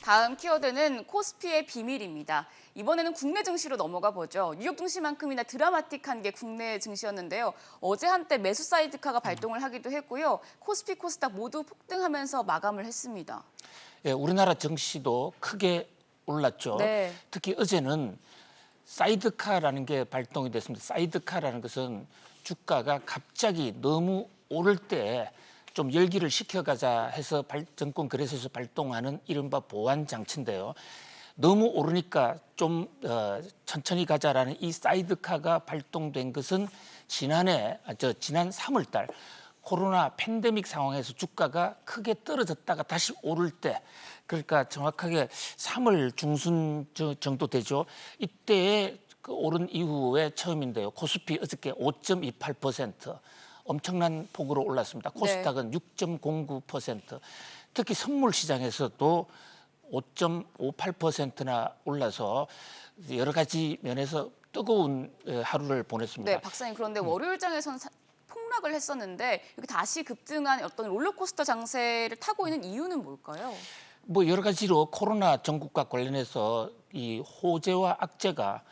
다음 키워드는 코스피의 비밀입니다. 이번에는 국내 증시로 넘어가 보죠. 뉴욕 증시만큼이나 드라마틱한 게 국내 증시였는데요. 어제 한때 매수 사이드카가 발동을 하기도 했고요. 코스피, 코스닥 모두 폭등하면서 마감을 했습니다. 예, 우리나라 증시도 크게 올랐죠. 네. 특히 어제는 사이드카라는 게 발동이 됐습니다. 사이드카라는 것은 주가가 갑자기 너무 오를 때 좀 열기를 식혀가자 해서 정권 거래소에서 발동하는 이른바 보완 장치인데요. 너무 오르니까 좀 천천히 가자라는 이 사이드카가 발동된 것은 지난 3월 달 코로나 팬데믹 상황에서 주가가 크게 떨어졌다가 다시 오를 때, 그러니까 정확하게 3월 중순 정도 되죠. 이때에 그 오른 이후에 처음인데요. 코스피 어저께 5.28%. 엄청난 폭으로 올랐습니다. 코스닥은 6.09%. 특히 선물 시장에서도 5.58%나 올라서 여러 가지 면에서 뜨거운 하루를 보냈습니다. 네, 박사님, 그런데 월요일장에서는 폭락을 했었는데 이렇게 다시 급등한 어떤 롤러코스터 장세를 타고 있는 이유는 뭘까요? 뭐 여러 가지로 코로나 전국과 관련해서 이 호재와 악재가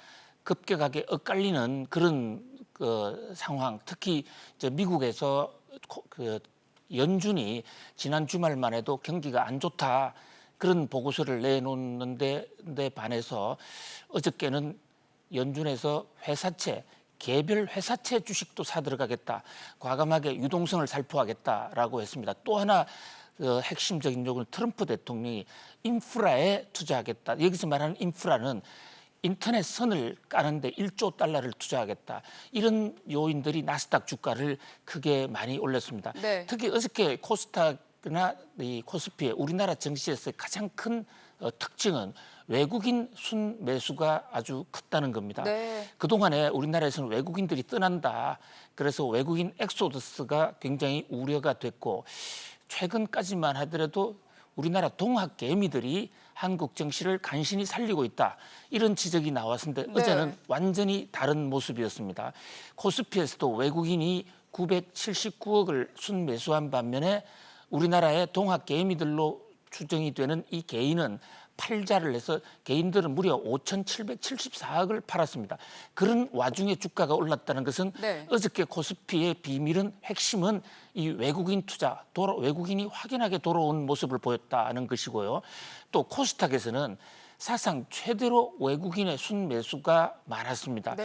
급격하게 엇갈리는 그런 상황. 특히 이제 미국에서 연준이 지난 주말만 해도 경기가 안 좋다 그런 보고서를 내놓는데 반해서 어저께는 연준에서 회사채 개별 회사채 주식도 사 들어가겠다, 과감하게 유동성을 살포하겠다라고 했습니다. 또 하나 핵심적인 요구는 트럼프 대통령이 인프라에 투자하겠다. 여기서 말하는 인프라는 인터넷 선을 까는데 1조 달러를 투자하겠다. 이런 요인들이 나스닥 주가를 크게 많이 올렸습니다. 네. 특히 어저께 코스닥이나 이 코스피의 우리나라 증시에서의 가장 큰 특징은 외국인 순매수가 아주 컸다는 겁니다. 네. 그동안에 우리나라에서는 외국인들이 떠난다. 그래서 외국인 엑소더스가 굉장히 우려가 됐고, 최근까지만 하더라도 우리나라 동학 개미들이 한국 증시를 간신히 살리고 있다. 이런 지적이 나왔는데 어제는 완전히 다른 모습이었습니다. 코스피에서도 외국인이 979억을 순매수한 반면에 우리나라의 동학 개미들로 추정이 되는 이 개인은 팔자를 해서 개인들은 무려 5,774억을 팔았습니다. 그런 와중에 주가가 올랐다는 것은 어저께 코스피의 비밀은, 핵심은 이 외국인 투자, 외국인이 확연하게 돌아온 모습을 보였다는 것이고요. 또 코스닥에서는 사상 최대로 외국인의 순매수가 많았습니다.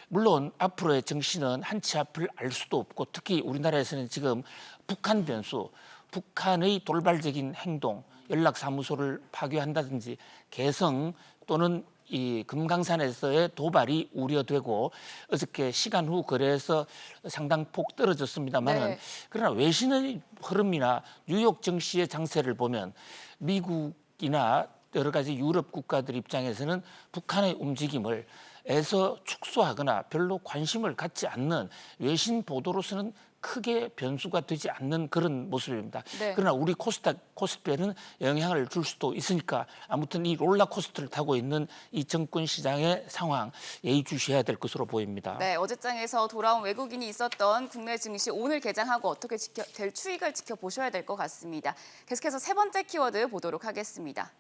물론 앞으로의 정신은 한 치 앞을 알 수도 없고, 특히 우리나라에서는 지금 북한 변수, 북한의 돌발적인 행동, 연락사무소를 파괴한다든지 개성 또는 이 금강산에서의 도발이 우려되고, 어저께 시간 후 거래에서 상당폭 떨어졌습니다만은 그러나 외신의 흐름이나 뉴욕 증시의 장세를 보면 미국이나 여러 가지 유럽 국가들 입장에서는 북한의 움직임을 애서 축소하거나 별로 관심을 갖지 않는 외신 보도로서는 크게 변수가 되지 않는 그런 모습입니다. 그러나 우리 코스피에는 영향을 줄 수도 있으니까 아무튼 이 롤러코스터를 타고 있는 이 정권 시장의 상황 예의주시해야 될 것으로 보입니다. 네, 어젯장에서 돌아온 외국인이 있었던 국내 증시 오늘 개장하고 어떻게 될 추이를 지켜보셔야 될 것 같습니다. 계속해서 세 번째 키워드 보도록 하겠습니다.